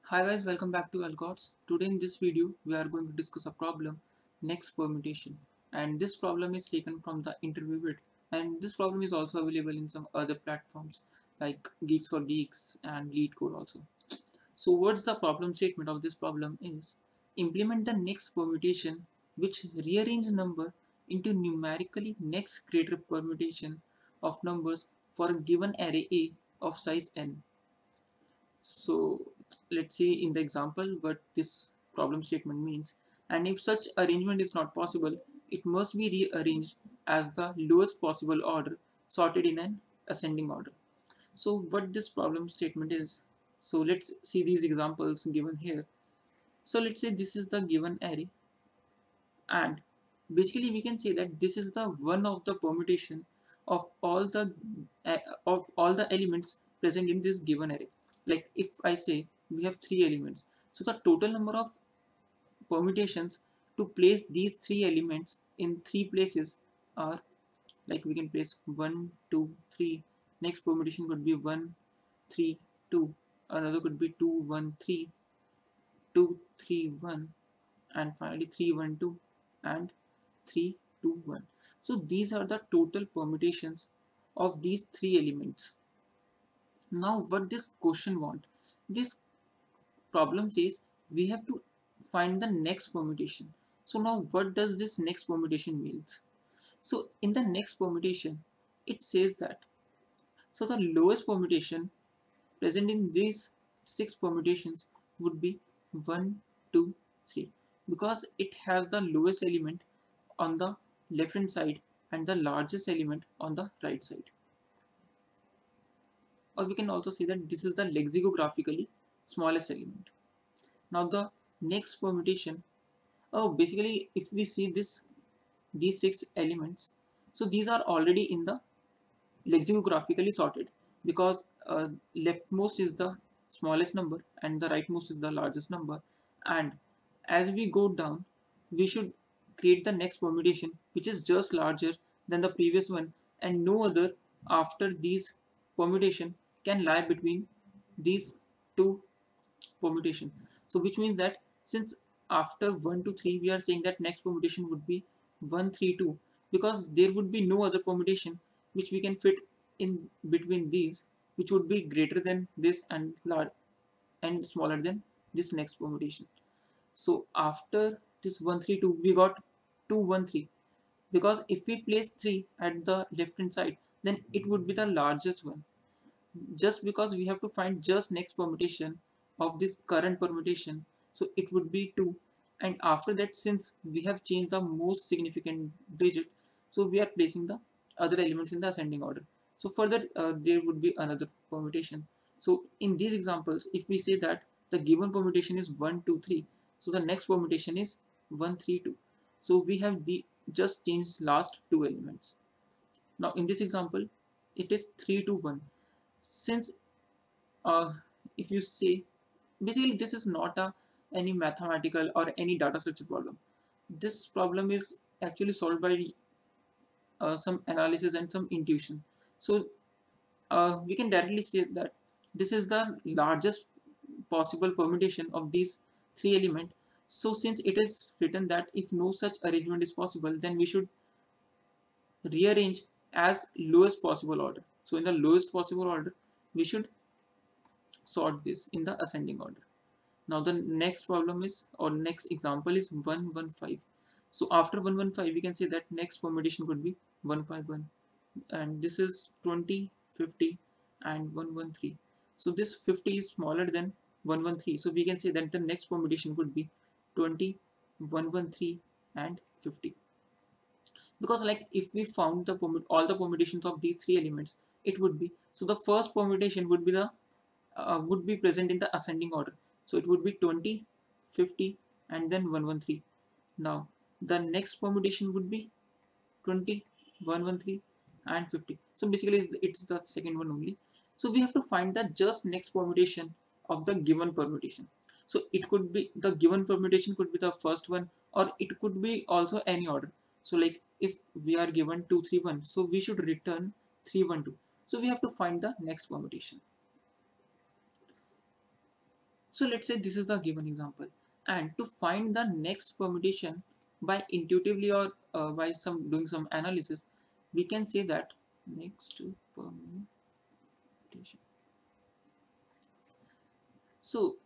Hi guys, welcome back to Algots. Today in this video, we are going to discuss a problem, next permutation. And this problem is taken from the InterviewIt. And this problem is also available in some other platforms like Geeks for Geeks and LeetCode also. So what's the problem statement of this problem is, implement the next permutation which rearrange number into numerically next greater permutation of numbers for a given array A of size n. So let's see in the example what this problem statement means. And if such arrangement is not possible, it must be rearranged as the lowest possible order sorted in an ascending order. So what this problem statement is. So let's see these examples given here. So let's say this is the given array, and basically we can say that this is the one of the permutation of all the uh, elements present in this given array. Like if I say we have three elements, so the total number of permutations to place these three elements in three places are, like we can place 1 2 3. Next permutation could be 1 3 2, another could be 2 1 3, 2 3 1, and finally 3 1 2 and 3 2 1. So these are the total permutations of these three elements. Now what this question want, this problem says we have to find the next permutation. So now what does this next permutation means? So in the next permutation it says that, so the lowest permutation present in these six permutations would be 1 2 3, because it has the lowest element on the left hand side and the largest element on the right side. Or we can also say that this is the lexicographically smallest element. Now the next permutation, basically if we see these six elements, so these are already in the lexicographically sorted, because leftmost is the smallest number and the rightmost is the largest number, and as we go down we should create the next permutation which is just larger than the previous one, and no other after these permutation can lie between these two permutation. So which means that since after 1 to 3 we are saying that next permutation would be 1 3 2, because there would be no other permutation which we can fit in between these, which would be greater than this and large and smaller than this next permutation. So after this 1 3 2 we got 2 1 3, because if we place 3 at the left hand side then it would be the largest one, just because we have to find just next permutation of this current permutation. So it would be 2, and after that since we have changed the most significant digit, so we are placing the other elements in the ascending order. So further there would be another permutation. So in these examples if we say that the given permutation is 1 2 3, so the next permutation is 1 3 2. So we have the just changed last two elements. Now in this example it is 3 to 1. Since if you say, basically this is not any mathematical or any data structure problem. This problem is actually solved by some analysis and some intuition. So we can directly say that this is the largest possible permutation of these three elements. So since it is written that if no such arrangement is possible, then we should rearrange as lowest possible order. So in the lowest possible order we should sort this in the ascending order. Now the next problem is, or next example is 115. So after 115 we can say that next permutation could be 151, and this is 20 50 and 113. So this 50 is smaller than 113, so we can say that the next permutation could be 20 113 and 50, because like if we found the all the permutations of these three elements, it would be, so the first permutation would be the would be present in the ascending order. So it would be 20 50 and then 113. Now the next permutation would be 20 113 and 50. So basically it's the second one only. So we have to find the just next permutation of the given permutation. So it could be the given permutation could be the first one, or it could be also any order. So like if we are given 2 3 1, so we should return 3 1 2. So we have to find the next permutation. So let's say this is the given example, and to find the next permutation by intuitively or by some doing some analysis, we can say that next permutation. So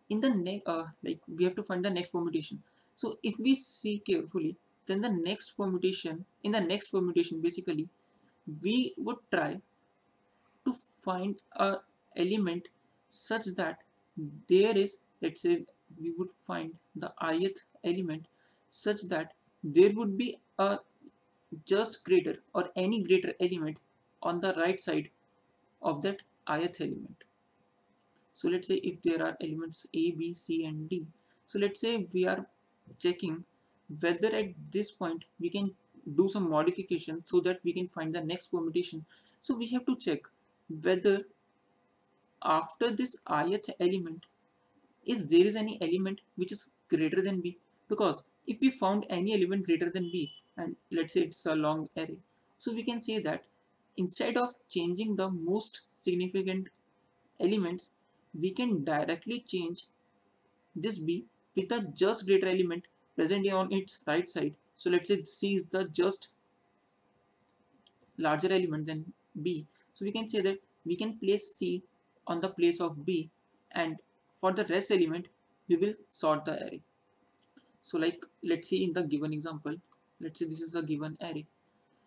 in the next like we have to find the next permutation. So if we see carefully, then the next permutation, in the next permutation basically we would try to find a element such that there is, let's say we would find the ith element such that there would be a just greater or any greater element on the right side of that ith element. So let's say if there are elements A, B, C and D. So let's say we are checking whether at this point we can do some modification so that we can find the next permutation. So we have to check whether after this ith element is there is any element which is greater than B, because if we found any element greater than B and let's say it's a long array, so we can say that instead of changing the most significant elements, we can directly change this B with the just greater element present on its right side. So let's say C is the just larger element than B. So we can say that we can place C on the place of B, and for the rest element we will sort the array. So like let's see in the given example, let's say this is a given array.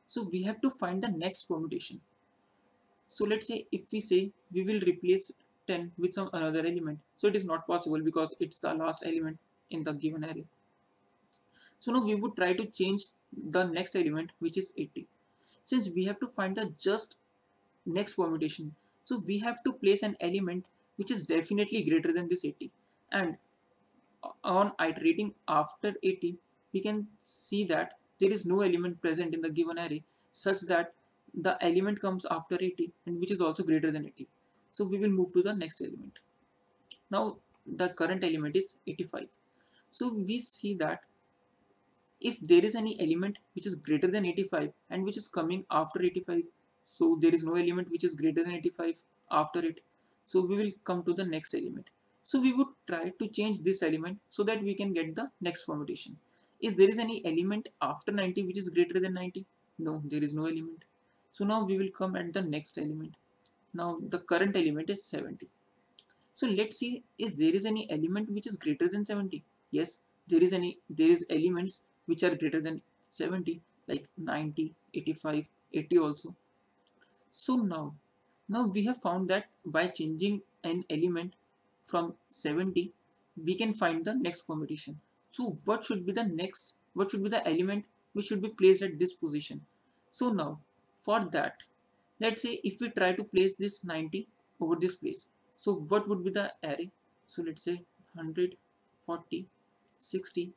So we have to find the next permutation. So let's say if we say we will replace 10 with some another element, so it is not possible because it's the last element in the given array. So now we would try to change the next element, which is 80. Since we have to find the just next permutation, so we have to place an element which is definitely greater than this 80, and on iterating after 80 we can see that there is no element present in the given array such that the element comes after 80 and which is also greater than 80. So we will move to the next element. Now the current element is 85. So we see that if there is any element which is greater than 85 and which is coming after 85, so there is no element which is greater than 85 after it, so we will come to the next element. So we would try to change this element so that we can get the next permutation. Is there is any element after 90 which is greater than 90? No, there is no element. So now we will come at the next element. Now the current element is 70. So let's see, is there is any element which is greater than 70? Yes, there is elements which are greater than 70, like 90, 85, 80 also. So now we have found that by changing an element from 70, we can find the next permutation. So what should be the next, what should be the element which should be placed at this position? So now for that, let's say if we try to place this 90 over this place, so what would be the array? So let's say 100, 40, 60,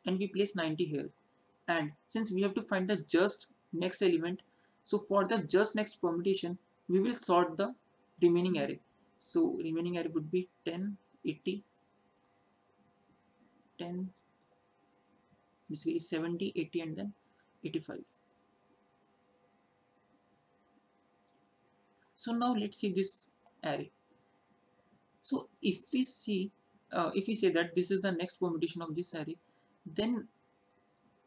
and we place 90 here. And since we have to find the just next element, so for the just next permutation we will sort the remaining array. So remaining array would be 10, 80, 10, basically 70, 80 and then 85. So now let's see this array. So if we say that this is the next permutation of this array, then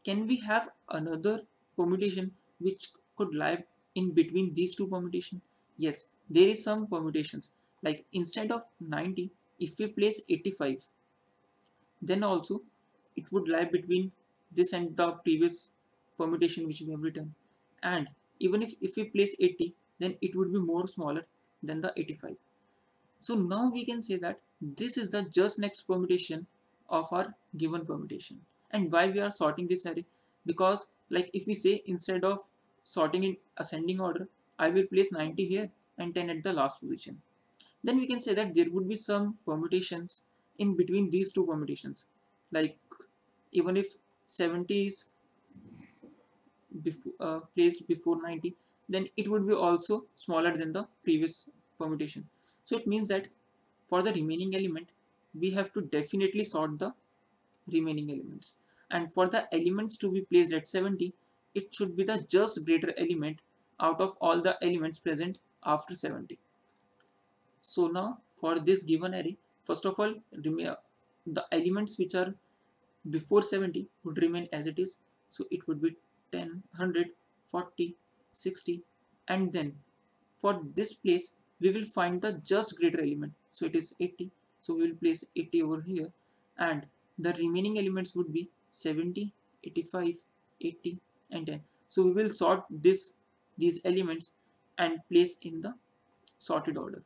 can we have another permutation which could lie in between these two permutations? Yes, there is some permutations. Like instead of 90, if we place 85, then also it would lie between this and the previous permutation which we have written. And even if we place 80, then it would be more smaller than the 85. So now we can say that this is the just next permutation of our given permutation. And why we are sorting this array? Because like if we say instead of sorting in ascending order, I will place 90 here and 10 at the last position. Then we can say that there would be some permutations in between these two permutations. Like even if 70 is placed before 90, then it would be also smaller than the previous permutation. So it means that for the remaining element, we have to definitely sort the remaining elements. And for the elements to be placed at 70, it should be the just greater element out of all the elements present after 70. So now for this given array, first of all, the elements which are before 70 would remain as it is. So it would be 10, 100, 40, 60, and then for this place we will find the just greater element. So it is 80. So we will place 80 over here, and the remaining elements would be 70, 85, 80, and 10. So we will sort these elements and place in the sorted order.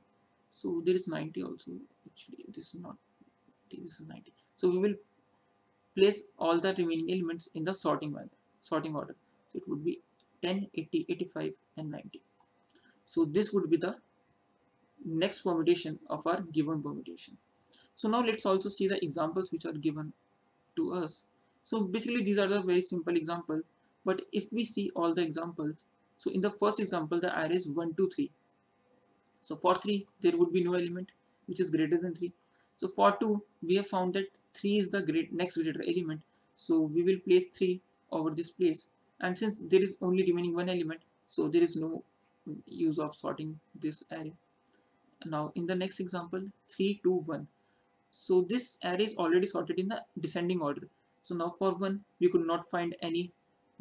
So there is 90 also. Actually, this is not, this is 90. So we will place all the remaining elements in the sorting order. So it would be 10, 80, 85, and 90. So this would be the next permutation of our given permutation. So now let's also see the examples which are given to us. So basically these are the very simple example, but if we see all the examples, so in the first example the array is 1, 2, 3. So for 3 there would be no element which is greater than 3. So for 2 we have found that 3 is the next greater element, so we will place 3 over this place, and since there is only remaining one element, so there is no use of sorting this array. Now in the next example, 3, 2, 1. So this array is already sorted in the descending order. So now for 1 we could not find any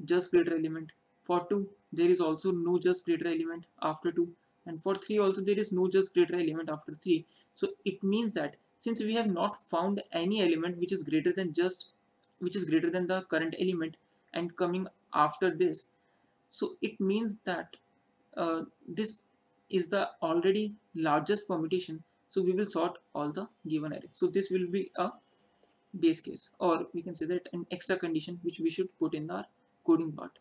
just greater element. For 2 there is also no just greater element after 2, and for 3 also there is no just greater element after 3. So it means that since we have not found any element which is greater than the current element and coming after this, so it means that this is the already largest permutation, so we will sort all the given array. So this will be a base case, or we can say that an extra condition which we should put in our coding part.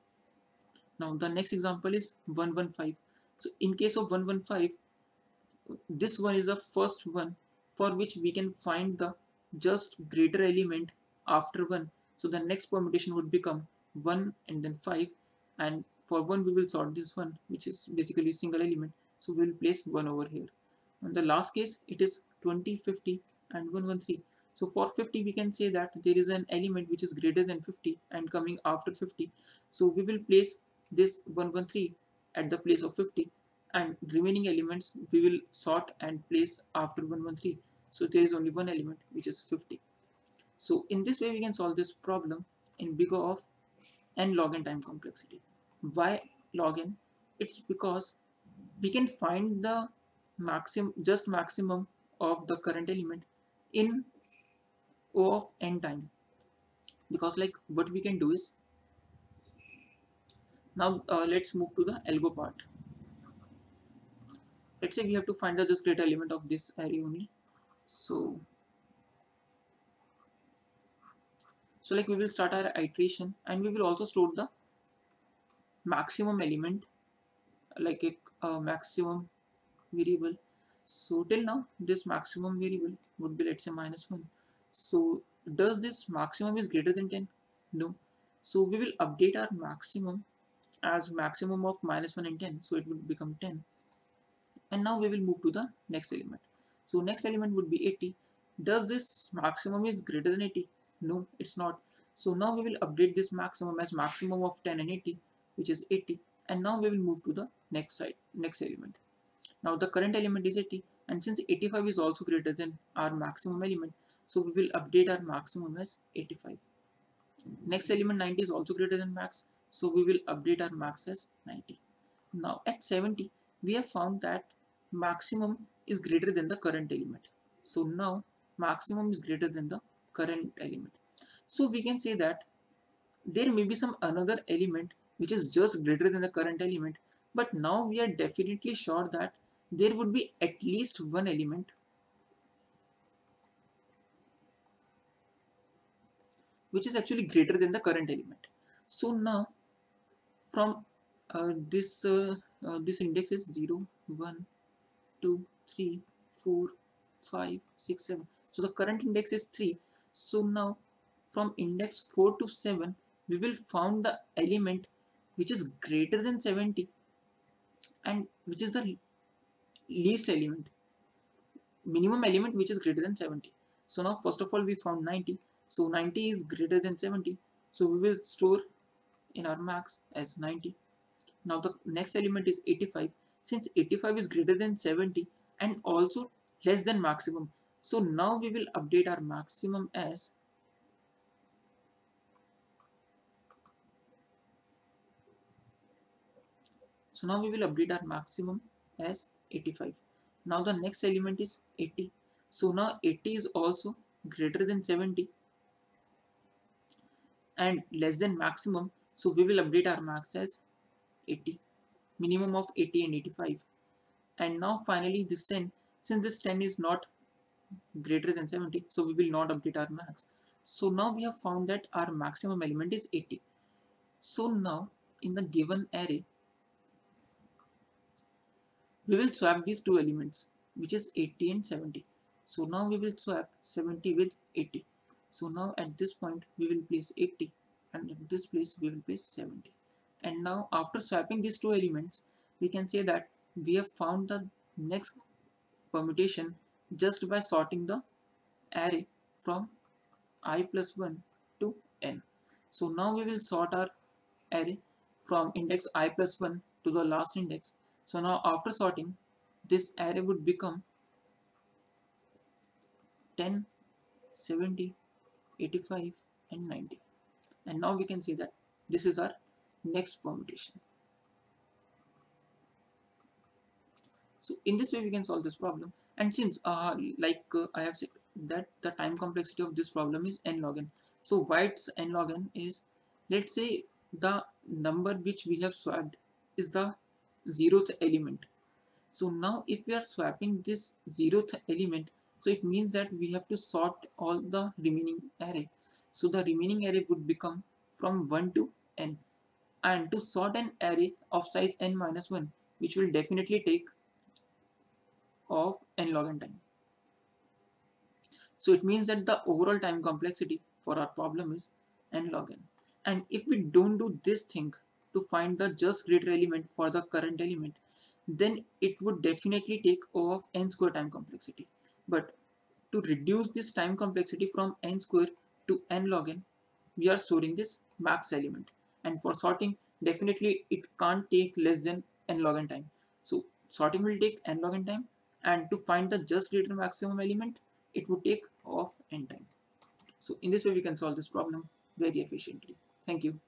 Now the next example is 115. So in case of 115, this one is the first one for which we can find the just greater element after 1. So the next permutation would become 1 and then 5, and for 1 we will sort this one which is basically single element, so we will place 1 over here. In the last case it is 20, 50, and 113. So for 50 we can say that there is an element which is greater than 50 and coming after 50, so we will place this 113 at the place of 50, and remaining elements we will sort and place after 113. So there is only one element which is 50. So in this way we can solve this problem in big O of n log n time complexity. Why log n? It's because we can find the maximum of the current element in O of n time, because like what we can do is, now let's move to the algo part. Let's say we have to find the just greater element of this array only. So like we will start our iteration, and we will also store the maximum element, like a maximum variable. So till now this maximum variable would be, let's say, -1. So does this maximum is greater than 10? No. So we will update our maximum as maximum of -1 and 10, so it will become 10. And now we will move to the next element. So next element would be 80. Does this maximum is greater than 80? No, it's not. So now we will update this maximum as maximum of 10 and 80, which is 80. And now we will move to the next element. Now the current element is 80, and since 85 is also greater than our maximum element, so we will update our maximum as 85. Next element 90 is also greater than max, so we will update our max as 90. Now at 70 we have found that maximum is greater than the current element. So now maximum is greater than the current element. So we can say that there may be some another element which is just greater than the current element, but now we are definitely sure that there would be at least one element which is actually greater than the current element. So now from this index is 0, 1, 2, 3, 4, 5, 6, 7. So the current index is 3. So now from index 4 to 7 we will found the element which is greater than 70 and which is the least element, minimum element which is greater than 70. So now first of all we found 90. So 90 is greater than 70. So we will store in our max as 90. Now the next element is 85. Since 85 is greater than 70 and also less than maximum, So now we will update our maximum as So now we will update our maximum as 85. Now the next element is 80. So now 80 is also greater than 70 and less than maximum. So we will update our max as 80. Minimum of 80 and 85. And now finally this 10. Since this 10 is not greater than 70, so we will not update our max. So now we have found that our maximum element is 80. So now in the given array, we will swap these two elements, which is 80 and 70. So now we will swap 70 with 80. So now at this point we will place 80 and at this place we will place 70. And now after swapping these two elements, we can say that we have found the next permutation just by sorting the array from I plus 1 to n. So now we will sort our array from index I plus 1 to the last index. So now after sorting, this array would become 10, 70, 85 and 90. And now we can see that this is our next permutation. So in this way we can solve this problem. And since I have said that the time complexity of this problem is n log n. So why it's n log n is, let's say the number which we have swapped is the 0th element. So now if we are swapping this 0th element, so it means that we have to sort all the remaining array. So the remaining array would become from 1 to n. And to sort an array of size n minus 1, which will definitely take of n log n time. So it means that the overall time complexity for our problem is n log n. And if we don't do this thing to find the just greater element for the current element, then it would definitely take O of n square time complexity. But to reduce this time complexity from n square to n log n, we are storing this max element. And for sorting, definitely it can't take less than n log n time. So sorting will take n log n time, and to find the just greater maximum element, it would take O of n time. So in this way we can solve this problem very efficiently. Thank you.